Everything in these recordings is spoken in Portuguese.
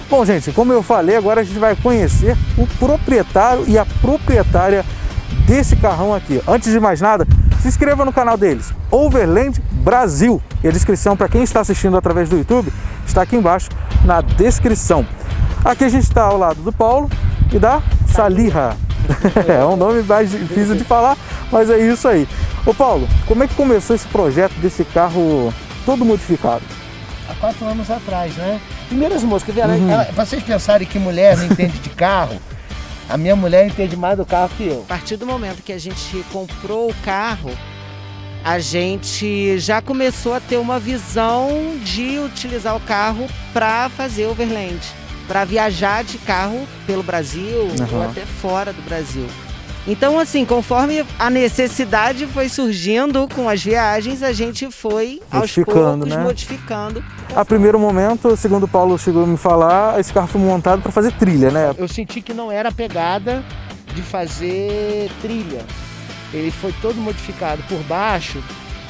Bom, gente, como eu falei, agora a gente vai conhecer o proprietário e a proprietária desse carrão aqui. Antes de mais nada, se inscreva no canal deles, Overland Brasil. E a descrição, para quem está assistindo através do YouTube, está aqui embaixo na descrição. Aqui a gente está ao lado do Paulo e da Saliha. É um nome mais difícil de falar, mas é isso aí. Ô Paulo, como é que começou esse projeto desse carro todo modificado? Há 4 anos atrás, né? Primeiras músicas, pra vocês pensarem que mulher não entende de carro, a minha mulher entende mais do carro que eu. A partir do momento que a gente comprou o carro, a gente já começou a ter uma visão de utilizar o carro para fazer overland, para viajar de carro pelo Brasil ou até fora do Brasil. Então, assim, conforme a necessidade foi surgindo com as viagens, a gente foi aos poucos modificando. A primeiro momento, segundo o Paulo chegou a me falar, esse carro foi montado para fazer trilha, né? Eu senti que não era a pegada de fazer trilha. Ele foi todo modificado por baixo,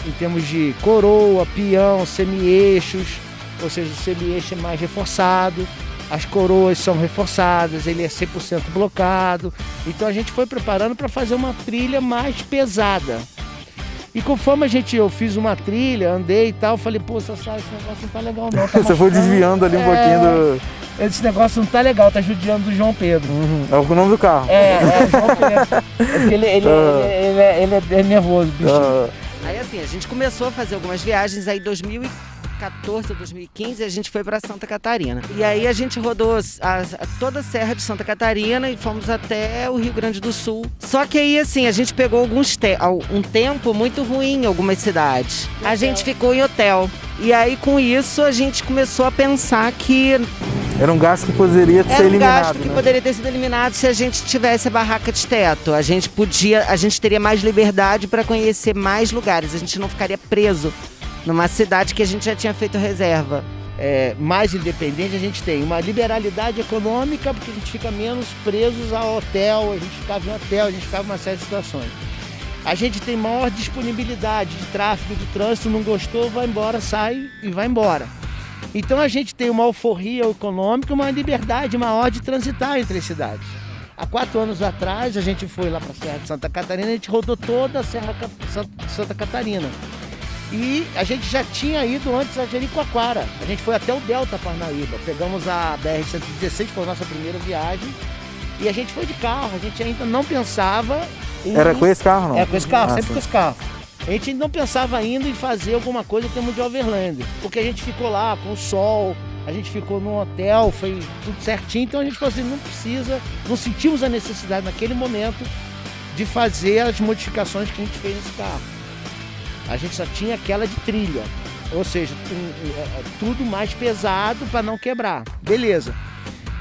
em termos de coroa, peão, semi-eixos, ou seja, o semi-eixo é mais reforçado. As coroas são reforçadas, ele é 100% blocado. Então a gente foi preparando para fazer uma trilha mais pesada. E conforme eu fiz uma trilha, andei e tal, falei, pô, Sassá, esse negócio não tá legal não. Tá Você foi desviando ali um pouquinho do... Esse negócio não tá legal, tá judiando do João Pedro. É o nome do carro. É o João Pedro. Ele é nervoso, bicho. Aí assim, a gente começou a fazer algumas viagens, aí 2014 ou 2015 a gente foi para Santa Catarina. E aí a gente rodou toda a Serra de Santa Catarina e fomos até o Rio Grande do Sul. Só que aí assim, a gente pegou um tempo muito ruim em algumas cidades. A gente ficou em hotel. E aí com isso a gente começou a pensar que era um gasto que poderia ser eliminado. Era um gasto que poderia ter sido eliminado se a gente tivesse a barraca de teto. A gente teria mais liberdade para conhecer mais lugares. A gente não ficaria preso numa cidade que a gente já tinha feito reserva. Mais independente, a gente tem uma liberalidade econômica, porque a gente fica menos presos ao hotel, a gente ficava em hotel, a gente ficava em uma série de situações. A gente tem maior disponibilidade de tráfego, de trânsito, não gostou, vai embora, sai e vai embora. Então a gente tem uma alforria econômica, uma liberdade maior de transitar entre as cidades. Há 4 anos atrás, a gente foi lá para a Serra de Santa Catarina, a gente rodou toda a Serra de Santa Catarina. E a gente já tinha ido antes a Jericoacoara. A gente foi até o Delta Parnaíba. Pegamos a BR-116, foi a nossa primeira viagem. E a gente foi de carro, a gente ainda não pensava em... Era com esse carro, não? É, com esse carro, sempre com esse carro. A gente não pensava ainda em fazer alguma coisa em termos de overland. Porque a gente ficou lá com o sol, a gente ficou num hotel, foi tudo certinho. Então a gente falou assim, não sentimos a necessidade naquele momento de fazer as modificações que a gente fez nesse carro. A gente só tinha aquela de trilha, ou seja, tudo mais pesado para não quebrar. Beleza.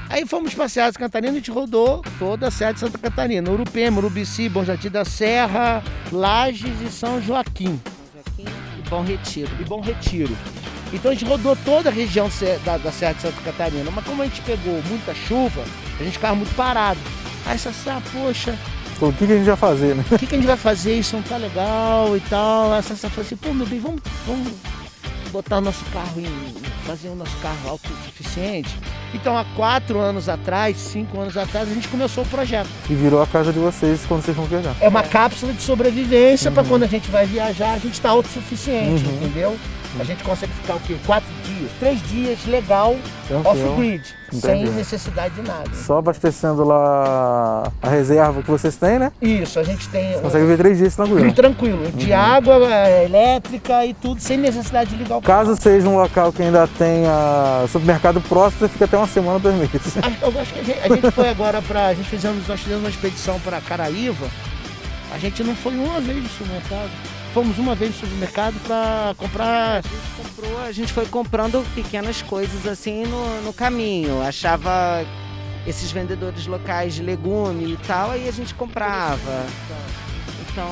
Aí fomos para a Serra de Santa Catarina, a gente rodou toda a Serra de Santa Catarina. Urupema, Urubici, Bom Jardim da Serra, Lages e São Joaquim. E Bom Retiro. Então a gente rodou toda a região da Serra de Santa Catarina. Mas como a gente pegou muita chuva, a gente ficava muito parado. Aí Sassá, poxa... O que a gente vai fazer, né? O que a gente vai fazer? Isso não tá legal e tal. A Sassá falou assim, pô, meu bem, vamos botar o nosso carro fazer o nosso carro autossuficiente. Então, há 4 anos atrás, 5 anos atrás, a gente começou o projeto. E virou a casa de vocês quando vocês vão viajar. É uma cápsula de sobrevivência para quando a gente vai viajar, a gente está autossuficiente, entendeu? A gente consegue ficar o quê? 4 dias, 3 dias legal, off-grid, sem necessidade de nada. Só abastecendo lá a reserva que vocês têm, né? Isso, a gente tem... Você consegue ver 3 dias tranquilo. Tranquilo, de água, elétrica e tudo, sem necessidade de ligar o carro. Caso seja um local que ainda tenha supermercado próximo, você fica até uma semana, 2 meses. Eu acho que a gente foi agora nós fizemos uma expedição para Caraíva, a gente não foi uma vez no supermercado. Fomos uma vez no supermercado para comprar... A gente foi comprando pequenas coisas assim no caminho. Achava esses vendedores locais de legume e tal, aí a gente comprava. Então,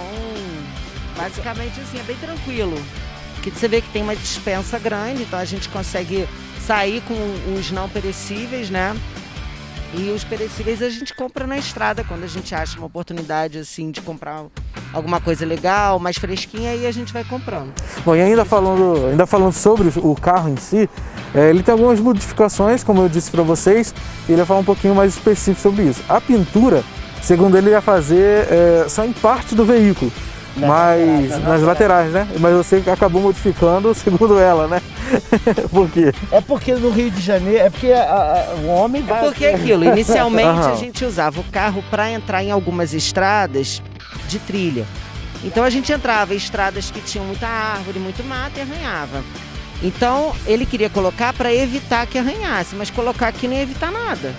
basicamente assim, é bem tranquilo. Porque você vê que tem uma dispensa grande, então a gente consegue sair com os não perecíveis, né? E os perecíveis a gente compra na estrada, quando a gente acha uma oportunidade assim de comprar alguma coisa legal, mais fresquinha, aí a gente vai comprando. Bom, e ainda falando sobre o carro em si, ele tem algumas modificações, como eu disse para vocês, e ele vai falar um pouquinho mais específico sobre isso. A pintura, segundo ele, ia fazer só em parte do veículo, mas nas laterais, né? Mas você acabou modificando segundo ela, né? Por quê? É porque no Rio de Janeiro, é porque o homem vai... É porque aquilo, inicialmente a gente usava o carro para entrar em algumas estradas de trilha. Então a gente entrava em estradas que tinham muita árvore, muito mato e arranhava. Então ele queria colocar para evitar que arranhasse, mas colocar aqui não ia evitar nada.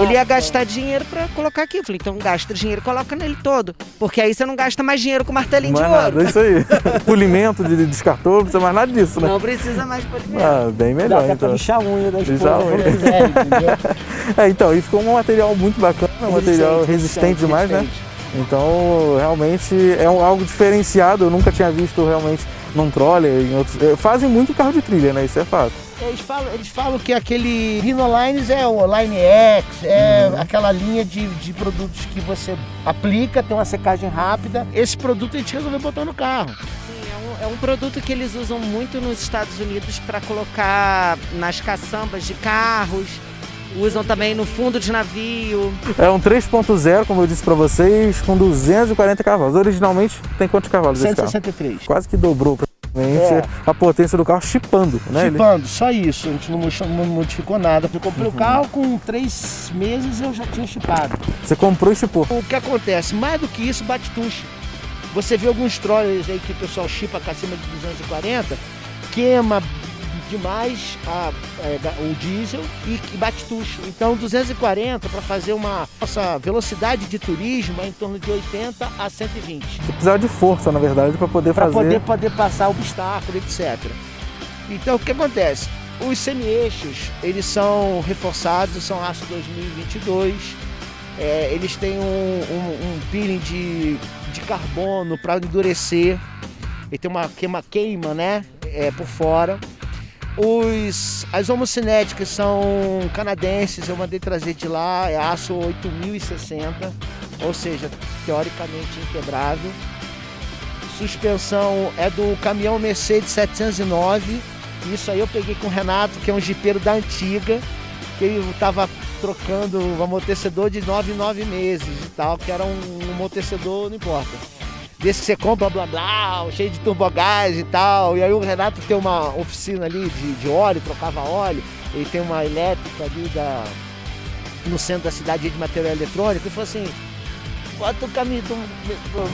Ele ia gastar dinheiro para colocar aqui. Eu falei, então gasta dinheiro e coloca nele todo. Porque aí você não gasta mais dinheiro com martelinho de ouro. Nada, isso aí. Polimento de descartou, não precisa mais nada disso, né? Não precisa mais polimento. Bem melhor, Dá então. pra lixar a unha da esposa, Lixar a unha. quando quiser, entendeu? Então, e ficou um material muito bacana, um material resistente demais, né? Então, realmente é algo diferenciado, eu nunca tinha visto realmente num troller, em outros... Fazem muito carro de trilha, né? Isso é fato. Eles falam que aquele Rhinolines é o Line X, aquela linha de produtos que você aplica, tem uma secagem rápida. Esse produto a gente resolveu botar no carro. Sim, é um produto que eles usam muito nos Estados Unidos para colocar nas caçambas de carros. Usam também no fundo de navio. É um 3.0, como eu disse para vocês, com 240 cavalos. Originalmente tem quantos cavalos esse carro? 163. Quase que dobrou praticamente a potência do carro, chipando, né? Chipando, só isso. A gente não modificou nada. Eu comprei o carro com 3 meses eu já tinha chipado. Você comprou e chipou. O que acontece? Mais do que isso, bate tucho. Você vê alguns trollers aí que o pessoal chipa acima de 240, queima demais o diesel e bate tucho. Então 240 para fazer nossa velocidade de turismo é em torno de 80 a 120. Você precisava de força, na verdade, para poder fazer. Para poder passar obstáculo, etc. Então o que acontece? Os semi-eixos, eles são reforçados, são aço 2022. Eles têm um peeling de carbono para endurecer. Ele tem uma queima, né? Por fora. As homocinéticas são canadenses, eu mandei trazer de lá, é aço 8060, ou seja, teoricamente inquebrável. Suspensão é do caminhão Mercedes 709, isso aí eu peguei com o Renato, que é um jipeiro da antiga, que ele estava trocando um amortecedor de 9 em 9 meses e tal, que era um amortecedor, não importa. Desse que você compra, blá blá, cheio de turbogás e tal. E aí o Renato tem uma oficina ali de óleo, trocava óleo. Ele tem uma elétrica ali no centro da cidade de material eletrônico. Ele falou assim, bota o caminho do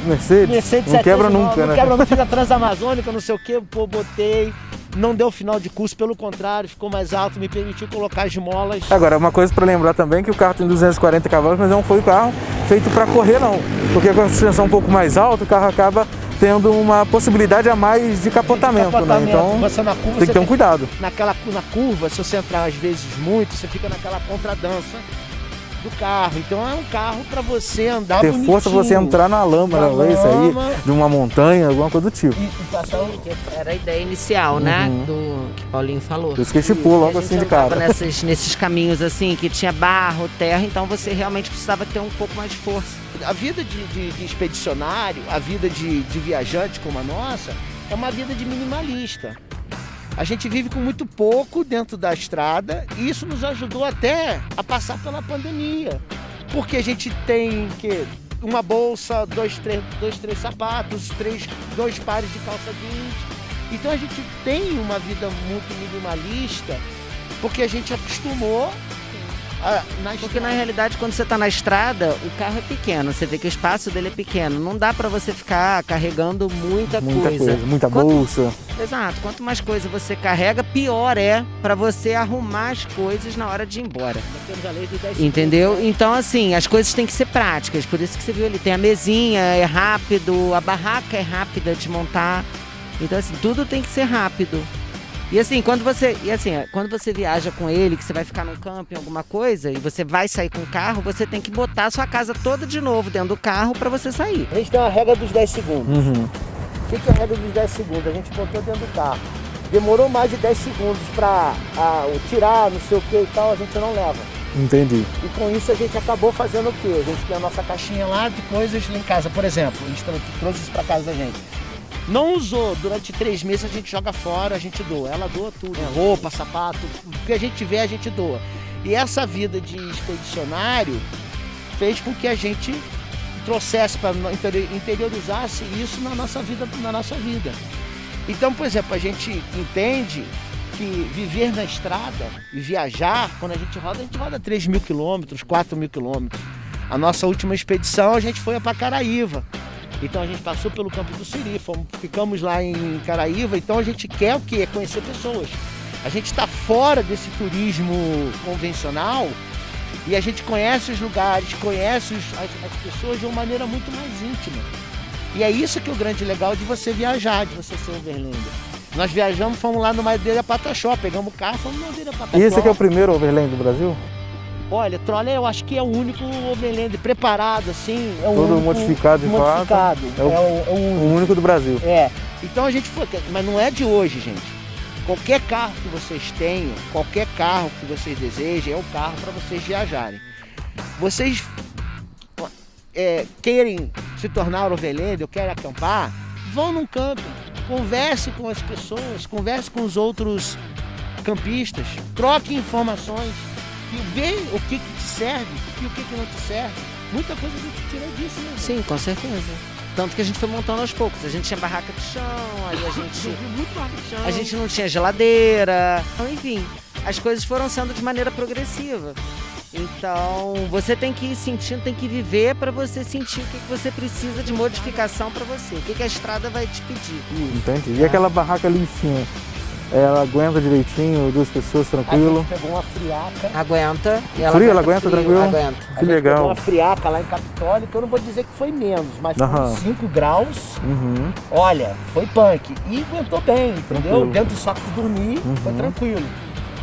Mercedes não quebra nunca, né? Não quebra nunca, fica transamazônica, não sei o que. Pô, botei. Não deu final de curso, pelo contrário, ficou mais alto, me permitiu colocar as molas. Agora, uma coisa para lembrar também que o carro tem 240 cavalos, mas não foi o carro feito para correr não, porque com a suspensão um pouco mais alta, o carro acaba tendo uma possibilidade a mais de capotamento, né? Então você na curva, tem que ter um cuidado. Na curva, se você entrar às vezes muito, você fica naquela contradança do carro. Então é um carro para você andar ter bonitinho. Força para você entrar na lama, isso aí, de uma montanha, alguma coisa do tipo. Era a ideia inicial, né? Do que o Paulinho falou. Por isso que estipula logo assim de cara. Nesses caminhos assim, que tinha barro, terra, então você realmente precisava ter um pouco mais de força. A vida de expedicionário, a vida de viajante como a nossa, é uma vida de minimalista. A gente vive com muito pouco dentro da estrada e isso nos ajudou até a passar pela pandemia. Porque a gente tem uma bolsa, dois, três sapatos, 2 pares de calça jeans. Então a gente tem uma vida muito minimalista porque a gente acostumou Porque na realidade, quando você está na estrada, o carro é pequeno, você vê que o espaço dele é pequeno. Não dá para você ficar carregando muita coisa. Muita bolsa. Exato. Quanto mais coisa você carrega, pior é para você arrumar as coisas na hora de ir embora. Entendeu? Então, assim, as coisas têm que ser práticas. Por isso que você viu ali, tem a mesinha, é rápido, a barraca é rápida de montar. Então, assim, tudo tem que ser rápido. E assim, quando você viaja com ele, que você vai ficar num camping, alguma coisa, e você vai sair com o carro, você tem que botar a sua casa toda de novo dentro do carro para você sair. A gente tem uma regra dos 10 segundos. O que é a regra dos 10 segundos? A gente botou dentro do carro. Demorou mais de 10 segundos para tirar, não sei o que e tal, a gente não leva. Entendi. E com isso a gente acabou fazendo o quê? A gente tem a nossa caixinha lá de coisas lá em casa. Por exemplo, a gente trouxe isso para casa da gente. Não usou, durante 3 meses a gente joga fora, a gente doa. Ela doa tudo, roupa, sapato, o que a gente tiver a gente doa. E essa vida de expedicionário fez com que a gente trouxesse, para interiorizasse isso na nossa vida. Então, por exemplo, a gente entende que viver na estrada e viajar, quando a gente roda 3 mil quilômetros, 4 mil quilômetros. A nossa última expedição a gente foi a Pacaraíva. Então a gente passou pelo Campo do Siri, ficamos lá em Caraíva, então a gente quer o quê? É conhecer pessoas. A gente está fora desse turismo convencional e a gente conhece os lugares, conhece as pessoas de uma maneira muito mais íntima. E é isso que é o grande legal de você viajar, de você ser overlander. Nós viajamos, fomos lá no Madeira Pataxó, pegamos o carro, fomos no Madeira Pataxó. E esse aqui é o primeiro overland do Brasil? Olha, Troller eu acho que é o único overlander preparado, assim. É o Todo único, modificado, de fato. É O único do Brasil. É. Então a gente foi, mas não é de hoje, gente. Qualquer carro que vocês tenham, qualquer carro que vocês desejem, é o carro para vocês viajarem. Vocês querem se tornar overlander ou querem acampar, vão num camping, converse com as pessoas, converse com os outros campistas, troque informações e vê o que te serve e o que não te serve. Muita coisa a gente tirou disso, né? Sim, com certeza. Tanto que a gente foi montando aos poucos. A gente tinha barraca de chão, aí a gente não tinha geladeira. Então, enfim, as coisas foram sendo de maneira progressiva. Então, você tem que ir sentindo, tem que viver para você sentir o que você precisa de modificação para você. O que a estrada vai te pedir. Entendi. E aquela barraca ali em cima? Ela aguenta direitinho, 2 pessoas, tranquilo? A gente pegou uma friaca. Aguenta. Frio, ela aguenta tranquilo? Aguenta. Que legal. Pegou uma friaca lá em Capitólio, que eu não vou dizer que foi menos, mas foi 5 graus. Uhum. Olha, foi punk. E aguentou bem, entendeu? Tranquilo. Dentro do saco de dormir, foi tranquilo.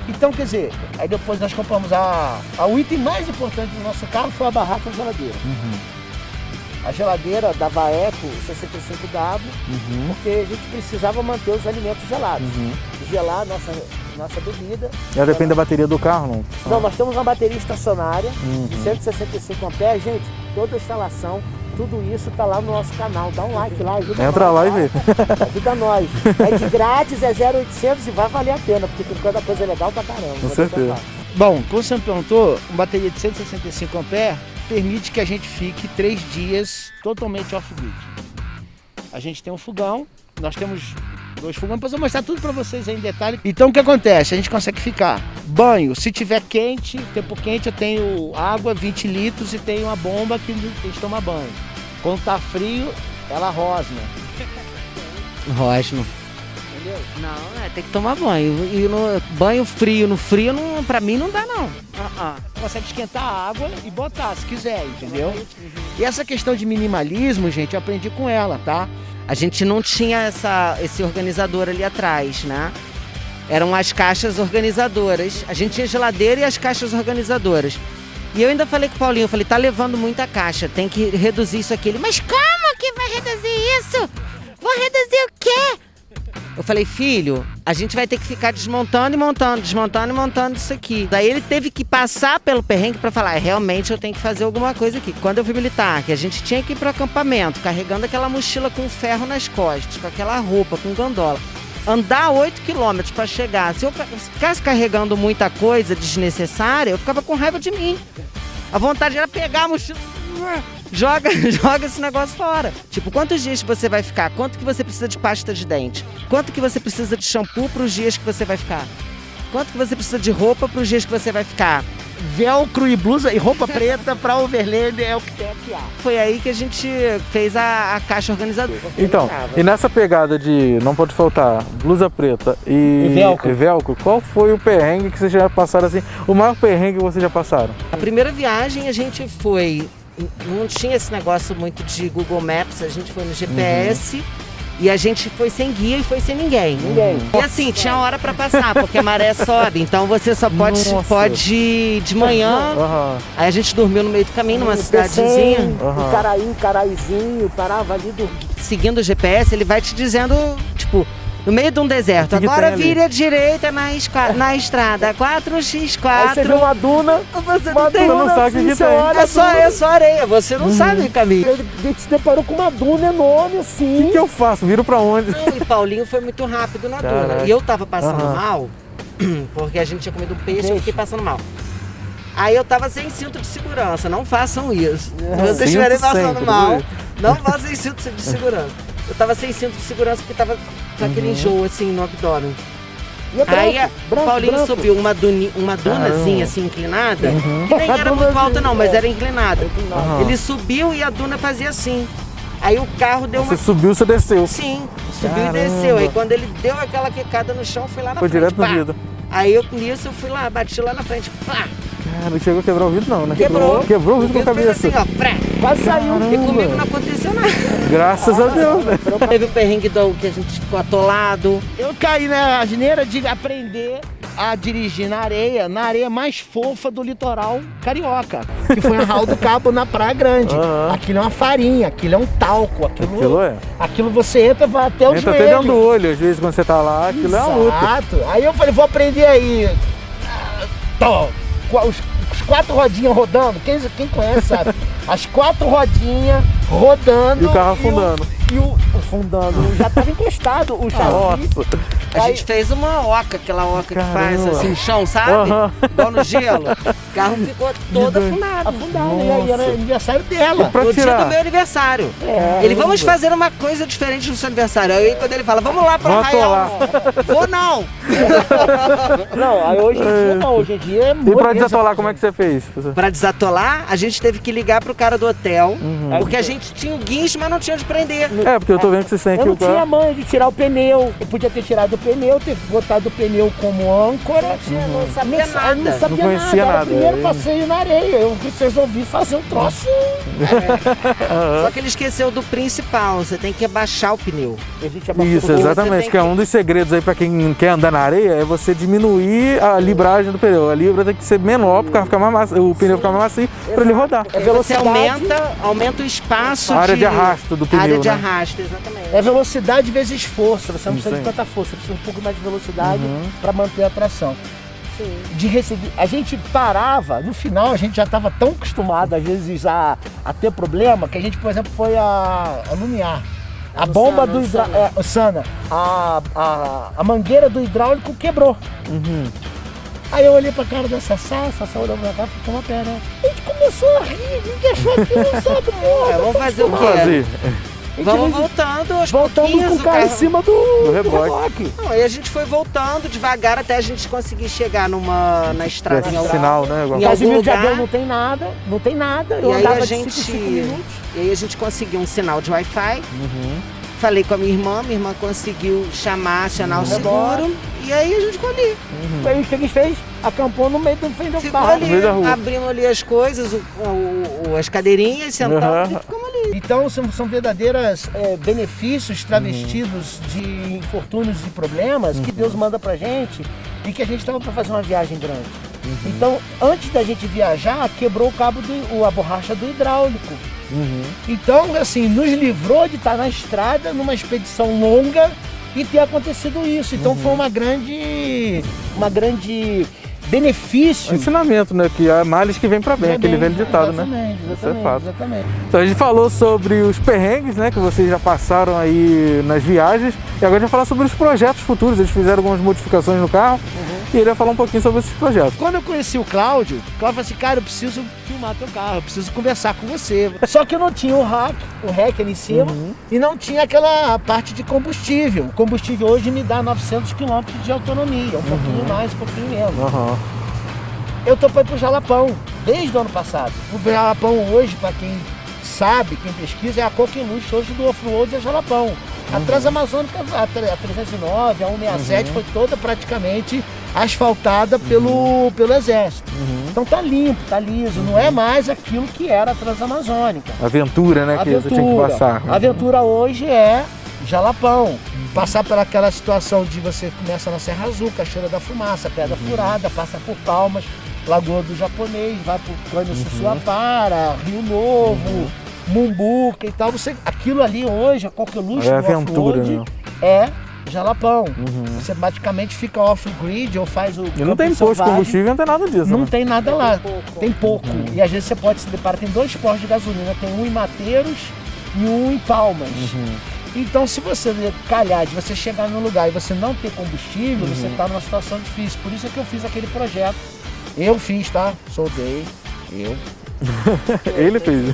Então, quer dizer, aí depois nós compramos o item mais importante do nosso carro foi a barraca e a geladeira. A geladeira da Vaeco 65W, porque a gente precisava manter os alimentos gelados. Gelar nossa bebida. Ela depende da bateria do carro, não? Não, nós temos uma bateria estacionária de 165 amperes. Gente, toda a instalação, tudo isso está lá no nosso canal. Dá um like lá, ajuda Entra nós, lá e tá? vê. Ajuda nós. É de grátis, é 0,800 e vai valer a pena, porque tem cada coisa legal pra caramba. Com certeza. Bom, como você me perguntou, uma bateria de 165 amperes permite que a gente fique 3 dias totalmente off-grid. A gente tem um fogão, nós temos 2 fogões, depois eu vou mostrar tudo para vocês aí em detalhe. Então o que acontece? A gente consegue ficar banho, se tiver quente, tempo quente, eu tenho água 20 litros e tenho uma bomba que a gente toma banho. Quando tá frio, ela rosna. Rosno. Entendeu? Não, tem que tomar banho. E no banho frio, no frio, não, pra mim não dá não. Consegue esquentar a água e botar, se quiser, entendeu? E essa questão de minimalismo, gente, eu aprendi com ela, tá? A gente não tinha esse organizador ali atrás, né? Eram as caixas organizadoras. A gente tinha geladeira e as caixas organizadoras. E eu ainda falei com o Paulinho, eu falei, tá levando muita caixa, tem que reduzir isso aqui. Ele, mas como que vai reduzir isso? Vou reduzir o quê? Eu falei, filho, a gente vai ter que ficar desmontando e montando, desmontando e montando isso aqui. Daí ele teve que passar pelo perrengue para falar, realmente eu tenho que fazer alguma coisa aqui. Quando eu fui militar, que a gente tinha que ir pro acampamento, carregando aquela mochila com ferro nas costas, com aquela roupa, com gandola. Andar 8 quilômetros para chegar. Se eu ficasse carregando muita coisa desnecessária, eu ficava com raiva de mim. A vontade era pegar a mochila... Joga esse negócio fora. Tipo, quantos dias você vai ficar? Quanto que você precisa de pasta de dente? Quanto que você precisa de shampoo para os dias que você vai ficar? Quanto que você precisa de roupa para os dias que você vai ficar? Velcro e blusa e roupa preta para overlander é o que tem aqui. Foi aí que a gente fez a caixa organizadora. Então, e nessa pegada de não pode faltar blusa preta e velcro, qual foi o perrengue que vocês já passaram assim? O maior perrengue que vocês já passaram? A primeira viagem a gente foi... Não tinha esse negócio muito de Google Maps, a gente foi no GPS e a gente foi sem guia e foi sem ninguém. E assim, tinha hora pra passar, porque a maré sobe, então você só pode ir de manhã. Aí a gente dormiu no meio do caminho, numa cidadezinha. Caraizinho, parava ali do... Seguindo o GPS, ele vai te dizendo, tipo, No meio de um deserto. que Agora tem ali? vire à direita na estrada. 4x4. Aí você vê uma duna, Você não tem. Você não sabe o que você tem. olha É só areia. Você não sabe o caminho. a gente se deparou com uma duna enorme O assim. que eu faço? Viro pra onde? Não, e Paulinho foi muito rápido na duna. Caraca. E eu tava passando Aham. mal, porque a gente tinha comido peixe e eu fiquei passando mal. Aí eu tava sem cinto de segurança. Não façam isso. Se vocês Cinto estiverem passando sempre, mal, viu? não façam cinto de segurança. Eu tava sem cinto de segurança porque tava com aquele enjoo assim no abdômen. E é branco, Aí branco, Paulinho branco. subiu uma dunazinha assim inclinada, que nem A era muito dunazinha, alta não, mas é. era inclinada. Aham. Ele subiu e a duna fazia assim. Aí o carro deu Você uma... subiu, você desceu. Sim, subiu Caramba. e desceu. Aí quando ele deu aquela quicada no chão, foi lá na Foi frente. direto no pá. vidro. Aí nisso eu fui lá, bati lá na frente. Pá, Cara, não chegou a quebrar o vidro não, né? quebrou. Quebrou o vidro com a fez cabeça. assim, ó, pré. Quase saiu. E comigo não aconteceu nada. Graças a Deus, né? Teve o perrengue que a gente ficou atolado. Eu caí na asneira de aprender a dirigir na areia mais fofa do litoral carioca, que foi a Raul do Cabo na Praia Grande. Aham. Aquilo é uma farinha, aquilo é um talco, Aquilo é. aquilo você entra vai até o Entra joelho. até dentro do olho, às vezes quando você tá lá, aquilo é uma luta. Exato. Aí eu falei, vou aprender aí. Os 4 rodinhas rodando, quem conhece sabe. As 4 rodinhas rodando. E o carro afundando. E o afundando. Já tava encostado o chassi. Nossa. A gente fez uma oca, aquela oca que faz Caramba. assim, chão, sabe? Aham. Igual no gelo. O carro ficou todo afundado. Afundado. E aí era aniversário dela. Pra No dia tirar. do meu aniversário. É, Ele, vamos fazer uma coisa diferente no seu aniversário. Aí quando ele fala, vamos lá pra Vamos Arraial. Vou não. Não, aí hoje em dia não. Hoje em dia é E pra moleza. desatolar, como é que você fez? Pra desatolar, a gente teve que ligar pro cara do hotel, Uhum. porque a gente tinha o guincho, mas não tinha onde prender. É, porque eu tô vendo que vocês têm aqui Eu não o tinha carro. mãe de tirar o pneu. Eu podia ter tirado o pneu, ter botado o pneu como âncora. Não sabia Eu nada. não sabia Não conhecia Era nada. o primeiro É. passeio na areia. Eu resolvi fazer um troço. Só que ele esqueceu do principal, você tem que abaixar o pneu. A gente abaixou Isso, o pneu. exatamente. tem Que é que- um dos segredos aí pra quem quer andar na areia, é você diminuir a libragem do pneu. A libra tem que ser menor pro carro ficar mais macio, o pneu ficar mais macio pra ele rodar. É Você velocidade. aumenta o espaço A área de arrasto do pneu, área de né? arrasto, exatamente. É velocidade vezes força. Você não precisa Sim. de tanta força, você precisa de um pouco mais de velocidade para manter a tração. De receber, a gente parava, no final a gente já estava tão acostumado às vezes a ter problema que a gente, por exemplo, foi a Lumiar. A bomba do hidráulico, Sana, a mangueira do hidráulico quebrou. Aí eu olhei pra cara da Sassá olhou pra cá e ficou uma pena. A gente começou a rir, a gente achou aquilo, sabe? Vamos fazer o Vamos quê? fazer. Vamos voltando aos Voltamos pouquinhos, com o o carro em carro- cima do reboque. reboque. Não, aí a gente foi voltando devagar até a gente conseguir chegar na estrada em algum Sinal, né? Igual. Em algum Casimiro de lugar. Abel não tem nada, não tem nada. Eu E aí andava a de gente 5 minutos. E aí a gente conseguiu um sinal de Wi-Fi. Falei com a minha irmã conseguiu acionar o seguro. E aí a gente ficou ali. Aí o que a gente fez? Acampou no meio do frente do Ficou carro. ali, meio da rua. abrimos ali as coisas, as cadeirinhas, sentamos e ficamos ali. Então são verdadeiros benefícios travestidos de infortúnios e problemas que Deus manda pra gente e que a gente estava para fazer uma viagem grande. Então, antes da gente viajar, quebrou o cabo a borracha do hidráulico. Então, assim, nos livrou de estar na estrada numa expedição longa e ter acontecido isso. Então foi uma grande benefício. Um ensinamento, né? Que há males que vem pra bem, aquele velho ditado, né? Isso é fato. Exatamente. Então a gente falou sobre os perrengues, né? Que vocês já passaram aí nas viagens. E agora a gente vai falar sobre os projetos futuros. Eles fizeram algumas modificações no carro. E ele vai falar um pouquinho sobre esses projetos. Quando eu conheci o Cláudio falou assim, cara, eu preciso filmar teu carro, eu preciso conversar com você. Só que eu não tinha o rack ali em cima e não tinha aquela parte de combustível. O combustível hoje me dá 900 km de autonomia, um pouquinho mais, um pouquinho menos. Eu tô para ir pro Jalapão, desde o ano passado. O Jalapão hoje, para quem sabe, quem pesquisa, é a coqueluche hoje do off-road é Jalapão. A Transamazônica, a 309, a 167 foi toda praticamente asfaltada pelo Exército. Então tá limpo, tá liso, não é mais aquilo que era a Transamazônica. Aventura, né? Que você tinha que passar. A aventura hoje é Jalapão. Passar por aquela situação de você começa na Serra Azul, Cachoeira da Fumaça, Pedra Furada, passa por Palmas, Lagoa do Japonês, vai por Cândido Sussuapara, Rio Novo, Mumbuca e tal. Aquilo ali hoje, a coqueluche É do aventura, off-road, né? é jalapão. Você praticamente fica off-grid ou faz o E não tem campo posto de selvagem. combustível, não tem nada disso. Não né? tem nada lá, tem pouco. E às vezes você pode se deparar, tem 2 postos de gasolina, tem um em Mateiros e um em Palmas. Então se você calhar de você chegar num lugar e você não ter combustível, você está numa situação difícil. Por isso é que eu fiz aquele projeto. Eu fiz, tá? Soldei, eu. Ele fez.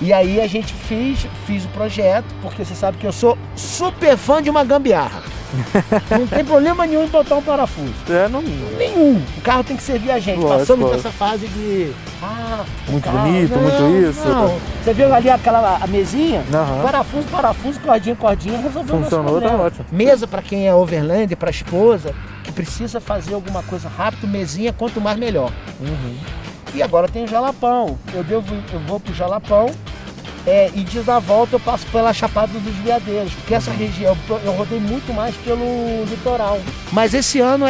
E aí a gente fiz o projeto, porque você sabe que eu sou super fã de uma gambiarra. Não tem problema nenhum em botar um parafuso. Não... Nenhum. O carro tem que servir a gente. Lógico, Passamos lógico. dessa fase de... Muito carro, bonito, não, muito isso. Não. Você viu ali a mesinha? Aham. Parafuso, cordinha, resolveu o nosso Funcionou, tá problema. ótimo. Mesa para quem é overland, para esposa, que precisa fazer alguma coisa rápido, mesinha, quanto mais melhor. E agora tem o Jalapão. Eu vou pro Jalapão e da volta eu passo pela Chapada dos Veadeiros, porque essa região eu rodei muito mais pelo litoral. Mas esse ano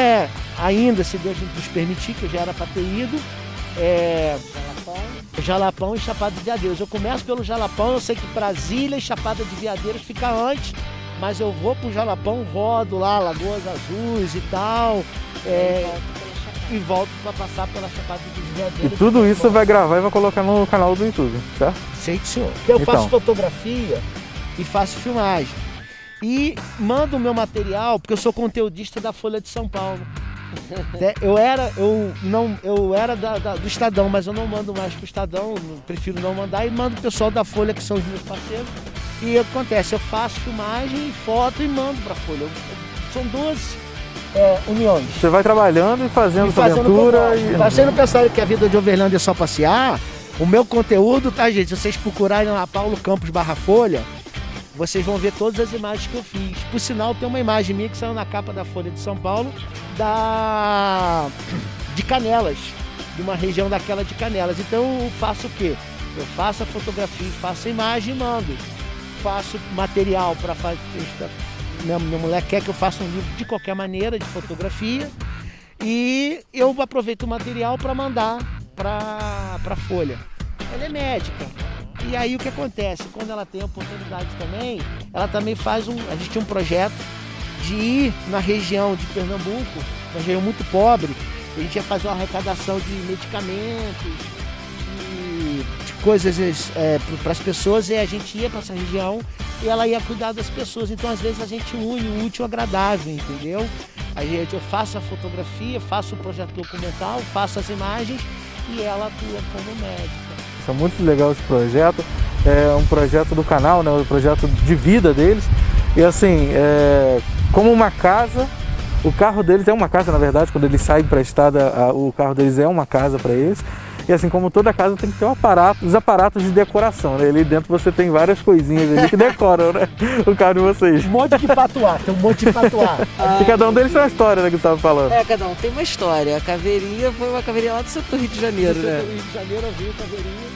ainda, se Deus nos permitir, que eu já era para ter ido, Jalapão e Chapada de Veadeiros. Eu começo pelo Jalapão, eu sei que Brasília e Chapada de Veadeiros fica antes, mas eu vou pro Jalapão, rodo lá, Lagoas Azuis e tal, e volto para passar pela Chapada de E Veadeiros. tudo isso você vai gravar e vai colocar no canal do YouTube, certo? Sei que senhor. Eu Então. faço fotografia e faço filmagem. E mando o meu material, porque eu sou conteudista da Folha de São Paulo. Eu era do Estadão, mas eu não mando mais pro Estadão, prefiro não mandar, e mando o pessoal da Folha, que são os meus parceiros. E o que acontece? Eu faço filmagem, foto e mando pra Folha. São 12 uniões. Você vai trabalhando e fazendo E sua fazendo aventura. propósito. Pra vocês não pensarem que a vida de Overlândia é só passear, o meu conteúdo, tá, gente? Se vocês procurarem lá Paulo Campos /Folha, vocês vão ver todas as imagens que eu fiz. Por sinal, tem uma imagem minha que saiu na capa da Folha de São Paulo, de Canelas, de uma região daquela de Canelas. Então eu faço o quê? Eu faço a fotografia, faço a imagem e mando. Faço material para fazer. Minha mulher quer que eu faça um livro de qualquer maneira, de fotografia, e eu aproveito o material para mandar para Folha. Ela é médica. E aí o que acontece? Quando ela tem a oportunidade também, ela também faz a gente tinha um projeto de ir na região de Pernambuco, uma região muito pobre, a gente ia fazer uma arrecadação de medicamentos, de coisas para as pessoas, e a gente ia para essa região e ela ia cuidar das pessoas. Então às vezes a gente une o útil ao agradável, entendeu? Eu faço a fotografia, faço o projeto documental, faço as imagens e ela atua como médica. É muito legal esse projeto, é um projeto do canal, né? Um projeto de vida deles. E assim, como uma casa, o carro deles é uma casa, na verdade, quando eles saem para a estrada, o carro deles é uma casa para eles. E assim, como toda casa tem que ter os aparatos de decoração, né? Ali dentro você tem várias coisinhas ali que decoram, né? O carro de vocês. Um monte de patuá, tem um monte de patuá. E cada um deles tem uma história, né, que você estava falando. Cada um tem uma história. A caveirinha foi uma caveirinha lá do setor Rio de Janeiro, né? Rio de Janeiro, eu vi caveirinha.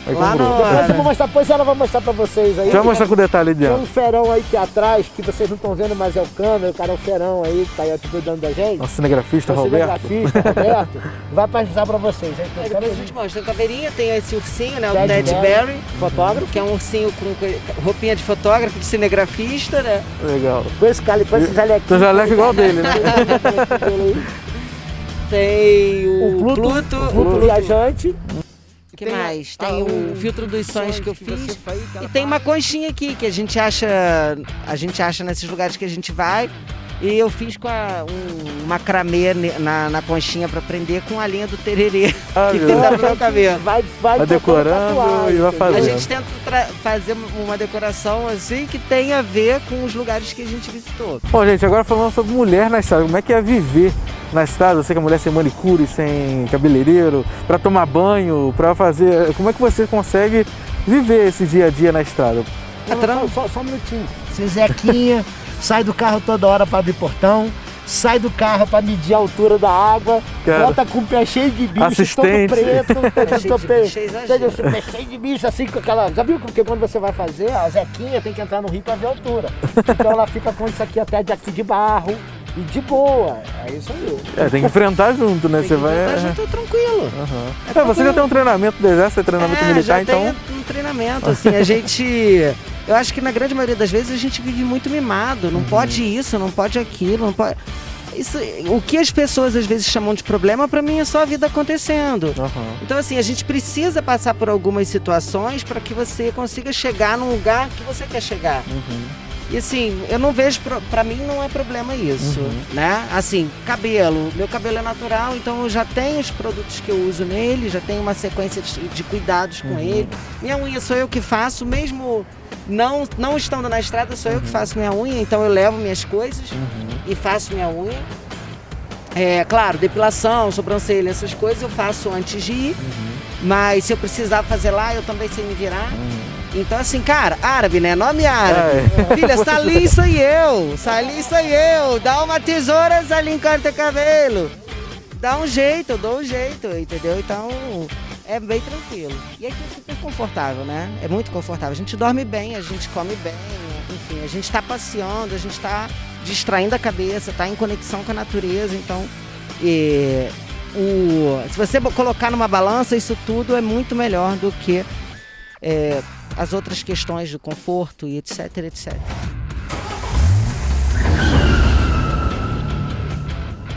Aí Lá comprou. no- Depois eu vou mostrar, depois ela vai mostrar pra vocês aí. Deixa eu mostrar com detalhe ali Tem dentro. um ferão aí que é atrás, que vocês não estão vendo, mas é o câmera, o cara é o ferão aí, que tá aí cuidando da gente. Nosso cinegrafista O Roberto. cinegrafista, Roberto, vai apresentar pra vocês. Aí, Aí depois a gente mostra. A caveirinha tem esse ursinho, né? O Ted Ted Berry. Berry, fotógrafo, que é um ursinho com roupinha de fotógrafo, de cinegrafista, né? Legal. com esse cara, com esse jalequinho. Seu jaleco igual dele, né? Tem O o Pluto, Pluto. Pluto viajante. O que mais? Tem o filtro dos sonhos que eu fiz. você faz, E tem uma conchinha aqui que a gente acha nesses lugares que a gente vai. E eu fiz com um macramê na conchinha para prender com a linha do tererê Ah, que meu fizeram Deus. no meu cabelo. Vai Vai decorando e vai A fazendo. gente tenta fazer uma decoração assim que tenha a ver com os lugares que a gente visitou. Bom, gente, agora falando sobre mulher na estrada, como é que é viver na estrada? Eu sei que a mulher sem manicure, sem cabeleireiro, para tomar banho, para fazer... Como é que você consegue viver esse dia a dia na estrada? Só um minutinho. Seu Zequinha sai do carro toda hora para abrir portão, sai do carro para medir a altura da água, Cara. volta com o pé cheio de bicho, Assistente. todo preto, Cheio de bicho, é exagero. pé cheio de bicho, assim, com aquela... Já viu que quando você vai fazer, a Zequinha tem que entrar no rio para ver a altura. Então ela fica com isso aqui até aqui de barro e de boa. É isso aí. Tem que enfrentar junto, né? Tem Você que vai... voltar junto tranquilo. Você já tem um treinamento do exército, treinamento militar, já então... tem um treinamento, assim, a gente Eu acho que na grande maioria das vezes a gente vive muito mimado, não pode isso, não pode aquilo, não pode... Isso, o que as pessoas às vezes chamam de problema, pra mim é só a vida acontecendo. Então assim, a gente precisa passar por algumas situações para que você consiga chegar num lugar que você quer chegar. E assim, eu não vejo, pra mim não é problema isso, né? Assim, meu cabelo é natural, então eu já tenho os produtos que eu uso nele, já tenho uma sequência de cuidados com ele. Minha unha sou eu que faço, mesmo não estando na estrada, sou eu que faço minha unha, então eu levo minhas coisas e faço minha unha. É, claro, depilação, sobrancelha, essas coisas eu faço antes de ir, mas se eu precisar fazer lá, eu também sei me virar. Então assim, cara, árabe, né? Nome árabe. Filha, Salim sou eu. Salim sou eu. Dá uma tesoura, Salim corta cabelo. Dá um jeito, eu dou um jeito, entendeu? Então é bem tranquilo. E aqui é super confortável, né? É muito confortável. A gente dorme bem, a gente come bem, enfim, a gente tá passeando, a gente tá distraindo a cabeça, tá em conexão com a natureza. Então, se você colocar numa balança, isso tudo é muito melhor do que as outras questões do conforto e etc, etc.